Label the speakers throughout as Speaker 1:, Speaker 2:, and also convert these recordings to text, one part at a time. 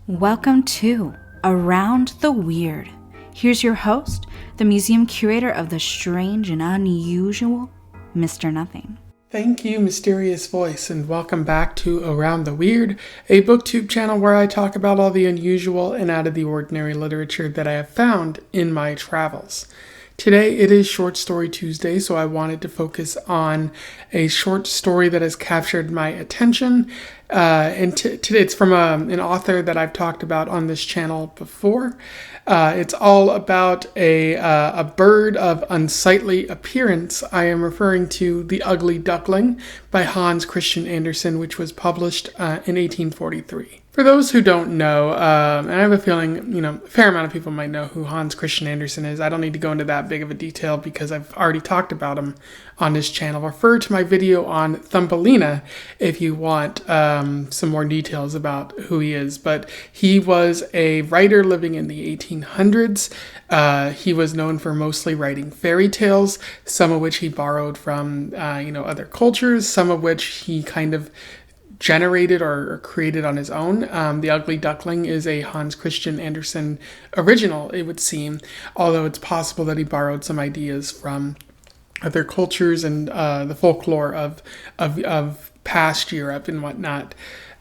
Speaker 1: Welcome to Around the Weird. Here's your host, the museum curator of the strange and unusual, Mr. Nothing.
Speaker 2: Thank you, mysterious voice, and welcome back to Around the Weird, a booktube channel where I talk about all the unusual and out of the ordinary literature that I have found in my travels. Today it is Short Story Tuesday, so I wanted to focus on a short story that has captured my attention. Today it's from an author that I've talked about on this channel before. It's all about a bird of unsightly appearance. I am referring to The Ugly Duckling by Hans Christian Andersen, which was published in 1843. For those who don't know, and I have a feeling, a fair amount of people might know who Hans Christian Andersen is. I don't need to go into that big of a detail because I've already talked about him on this channel. Refer to my video on Thumbelina if you want some more details about who he is. But he was a writer living in the 1800s. He was known for mostly writing fairy tales, some of which he borrowed from, other cultures, some of which he kind of generated or created on his own. The Ugly Duckling is a Hans Christian Andersen original, it would seem, although it's possible that he borrowed some ideas from other cultures and the folklore of past Europe and whatnot.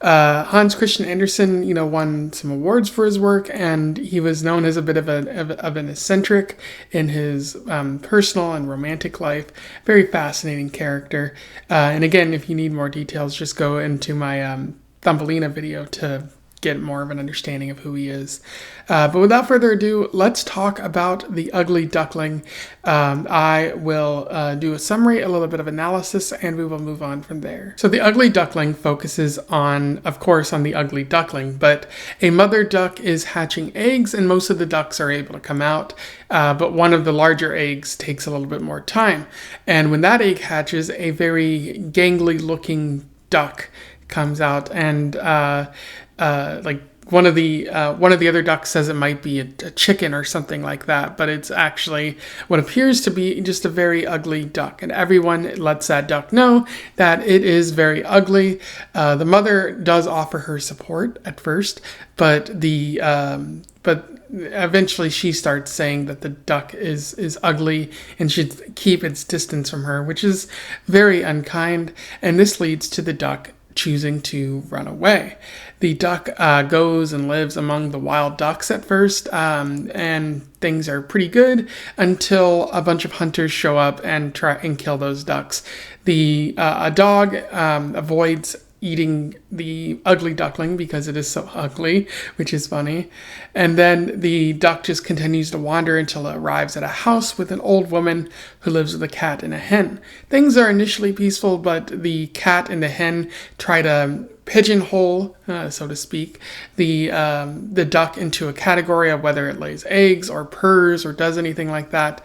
Speaker 2: Hans Christian Andersen, won some awards for his work, and he was known as a bit of an eccentric in his personal and romantic life. Very fascinating character. And again, if you need more details, just go into my Thumbelina video to get more of an understanding of who he is. But without further ado, let's talk about The Ugly Duckling. I will do a summary, a little bit of analysis, and we will move on from there. So The Ugly Duckling focuses on the ugly duckling, but a mother duck is hatching eggs, and most of the ducks are able to come out, but one of the larger eggs takes a little bit more time. And when that egg hatches, a very gangly looking duck comes out, and one of the other ducks says it might be a chicken or something like that, but it's actually what appears to be just a very ugly duck, and everyone lets that duck know that it is very ugly. The mother does offer her support at first, but eventually she starts saying that the duck is ugly and should keep its distance from her, which is very unkind, and this leads to the duck choosing to run away. The duck goes and lives among the wild ducks at first, and things are pretty good until a bunch of hunters show up and try and kill those ducks. A dog avoids eating the ugly duckling because it is so ugly, which is funny. And then the duck just continues to wander until it arrives at a house with an old woman who lives with a cat and a hen. Things are initially peaceful, but the cat and the hen try to pigeonhole, so to speak, the duck into a category of whether it lays eggs or purrs or does anything like that.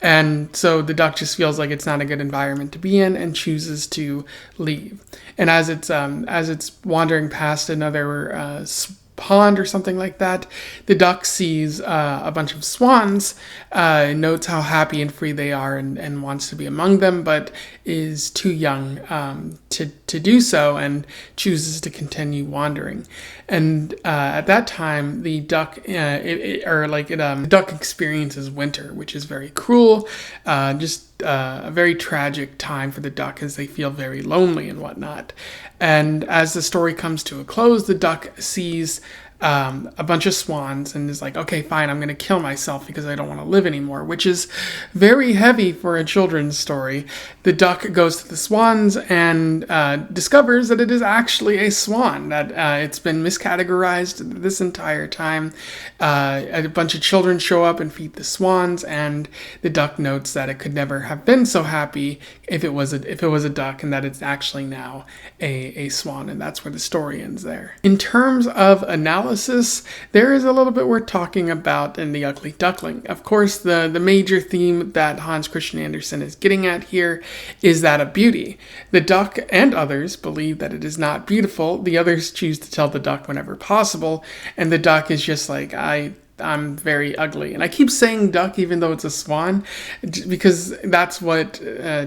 Speaker 2: And so the duck just feels like it's not a good environment to be in and chooses to leave. And as it's wandering past another pond or something like that, the duck sees a bunch of swans, notes how happy and free they are, and wants to be among them, but is too young to do so and chooses to continue wandering. And at that time, the duck the duck experiences winter, which is very cruel, a very tragic time for the duck as they feel very lonely and whatnot. And as the story comes to a close, the duck sees a bunch of swans and is like, okay, fine, I'm going to kill myself because I don't want to live anymore, which is very heavy for a children's story. The duck goes to the swans and discovers that it is actually a swan, that it's been miscategorized this entire time. A bunch of children show up and feed the swans, and the duck notes that it could never have been so happy if it was a duck, and that it's actually now a swan, and that's where the story ends there. In terms of analysis, there is a little bit worth talking about in The Ugly Duckling. Of course, the major theme that Hans Christian Andersen is getting at here is that of beauty. The duck and others believe that it is not beautiful. The others choose to tell the duck whenever possible, and the duck is just like, I I'm very ugly. And I keep saying duck even though it's a swan, because that's what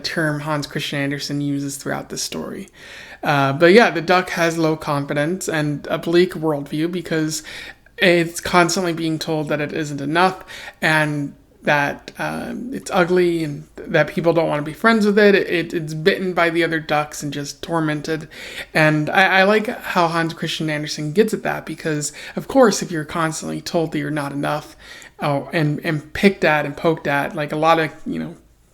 Speaker 2: term Hans Christian Andersen uses throughout the story. But yeah, the duck has low confidence and a bleak worldview because it's constantly being told that it isn't enough, and that it's ugly, and that people don't want to be friends with it. It's bitten by the other ducks and just tormented. And I like how Hans Christian Andersen gets at that, because of course if you're constantly told that you're not enough, and picked at and poked at, like a lot of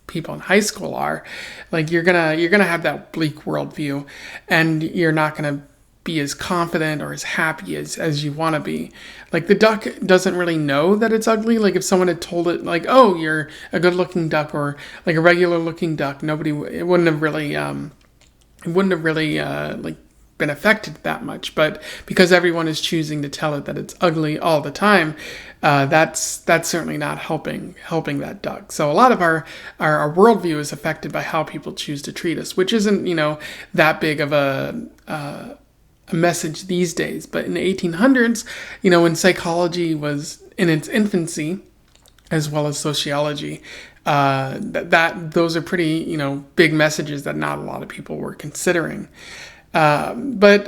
Speaker 2: people in high school are, like you're gonna have that bleak worldview, and you're not gonna be as confident or as happy as you want to be. Like the duck doesn't really know that it's ugly. Like if someone had told it like, oh, you're a good looking duck, or like a regular looking duck, it wouldn't have really like been affected that much. But because everyone is choosing to tell it that it's ugly all the time, that's certainly not helping that duck. So a lot of our worldview is affected by how people choose to treat us, which isn't that big of a message these days. But in the 1800s, when psychology was in its infancy, as well as sociology, those are pretty big messages that not a lot of people were considering. But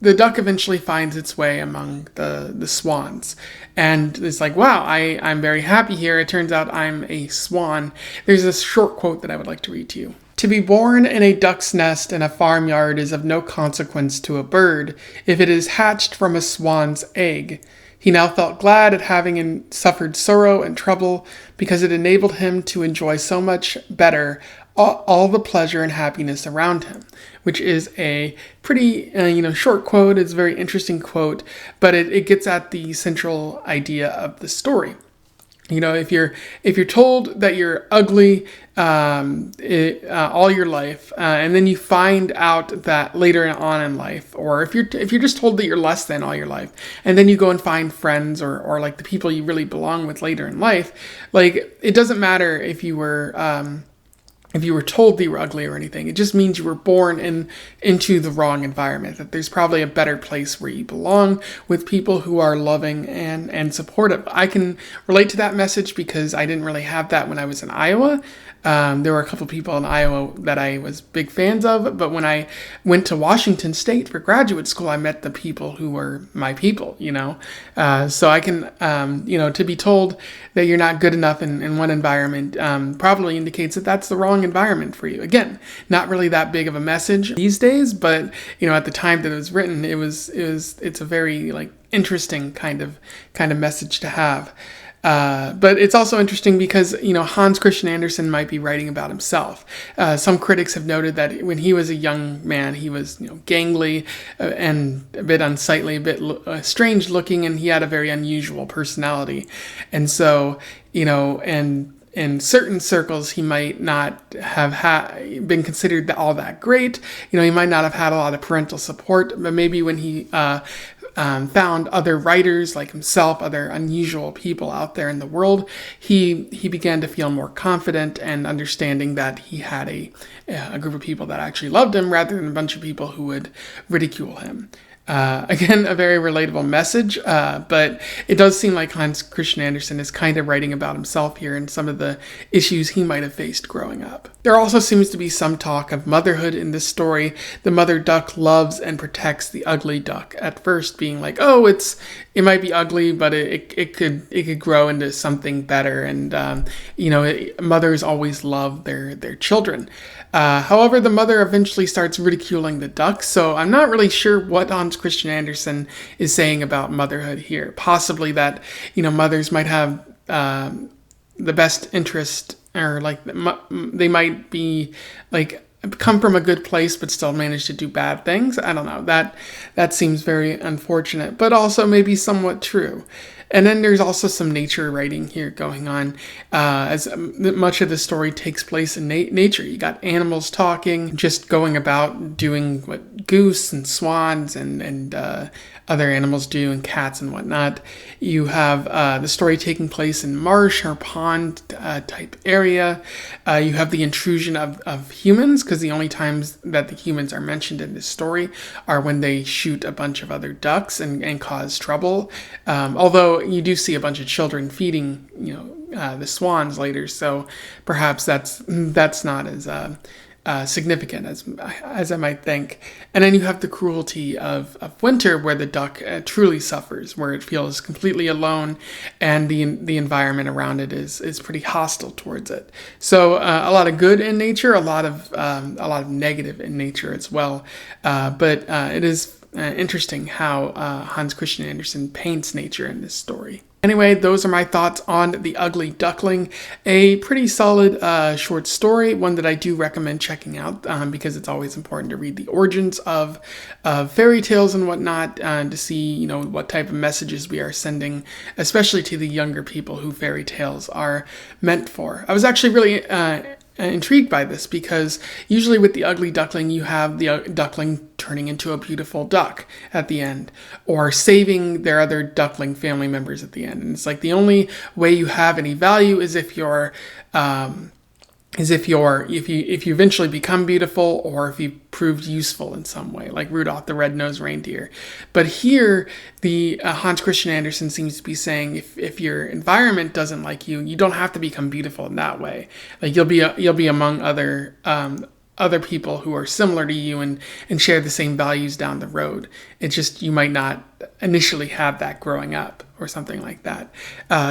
Speaker 2: the duck eventually finds its way among the swans, and it's like, wow, I'm very happy here. It turns out I'm a swan. There's this short quote that I would like to read to you. To be born in a duck's nest in a farmyard is of no consequence to a bird if it is hatched from a swan's egg. He now felt glad at having suffered sorrow and trouble, because it enabled him to enjoy so much better all the pleasure and happiness around him, which is a pretty short quote. It's a very interesting quote, but it gets at the central idea of the story. If you're told that you're ugly all your life, and then you find out that later on in life, or if you're just told that you're less than all your life, and then you go and find friends or like the people you really belong with later in life, like it doesn't matter if you were told that you were ugly or anything. It just means you were born into the wrong environment, that there's probably a better place where you belong with people who are loving and supportive. I can relate to that message because I didn't really have that when I was in Iowa. There were a couple people in Iowa that I was big fans of, but when I went to Washington State for graduate school, I met the people who were my people, so I can, to be told that you're not good enough in one environment probably indicates that that's the wrong environment for you. Again, not really that big of a message these days, but at the time that it was written, it's a very like interesting kind of message to have. But it's also interesting because, Hans Christian Andersen might be writing about himself. Some critics have noted that when he was a young man, he was, gangly and a bit unsightly, a bit strange looking, and he had a very unusual personality. And so, and in certain circles, he might not have been considered all that great. He might not have had a lot of parental support, but maybe when he found other writers like himself, other unusual people out there in the world, he began to feel more confident and understanding that he had a group of people that actually loved him rather than a bunch of people who would ridicule him. Again, a very relatable message, but it does seem like Hans Christian Andersen is kind of writing about himself here and some of the issues he might have faced growing up. There also seems to be some talk of motherhood in this story. The mother duck loves and protects the ugly duck, at first being like, oh, it might be ugly, but it could grow into something better. And, mothers always love their children. However, the mother eventually starts ridiculing the duck, so I'm not really sure what Hans Christian Andersen is saying about motherhood here. Possibly that, mothers might have the best interest, or like they might be like come from a good place but still manage to do bad things. I don't know. That seems very unfortunate, but also maybe somewhat true. And then there's also some nature writing here going on, as much of the story takes place in nature. You got animals talking, just going about doing what goose and swans and other animals do, and cats and whatnot. You have the story taking place in marsh or pond type area. You have the intrusion of humans, because the only times that the humans are mentioned in this story are when they shoot a bunch of other ducks and cause trouble. Although you do see a bunch of children feeding, the swans later, so perhaps that's not as significant as I might think. And then you have the cruelty of winter, where the duck truly suffers, where it feels completely alone, and the environment around it is pretty hostile towards it. So a lot of good in nature, a lot of negative in nature as well. But it is interesting how Hans Christian Andersen paints nature in this story. Anyway, those are my thoughts on The Ugly Duckling. A pretty solid short story, one that I do recommend checking out because it's always important to read the origins of fairy tales and whatnot to see, what type of messages we are sending, especially to the younger people who fairy tales are meant for. I was actually really intrigued by this, because usually with The Ugly Duckling, you have the duckling turning into a beautiful duck at the end, or saving their other duckling family members at the end. And it's like the only way you have any value is if you eventually become beautiful, or if you proved useful in some way, like Rudolph the Red-Nosed Reindeer. But here, the Hans Christian Andersen seems to be saying, if your environment doesn't like you, you don't have to become beautiful in that way. Like you'll be among other people who are similar to you and share the same values down the road. It's just you might not initially have that growing up or something like that.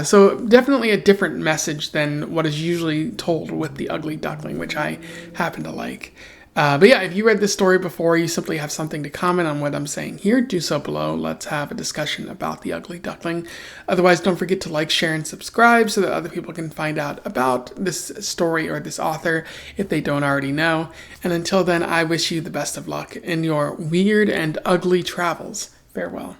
Speaker 2: So definitely a different message than what is usually told with The Ugly Duckling, which I happen to like. But yeah, if you read this story before, you simply have something to comment on what I'm saying here, do so below. Let's have a discussion about The Ugly Duckling. Otherwise, don't forget to like, share, and subscribe so that other people can find out about this story or this author if they don't already know. And until then, I wish you the best of luck in your weird and ugly travels. Farewell.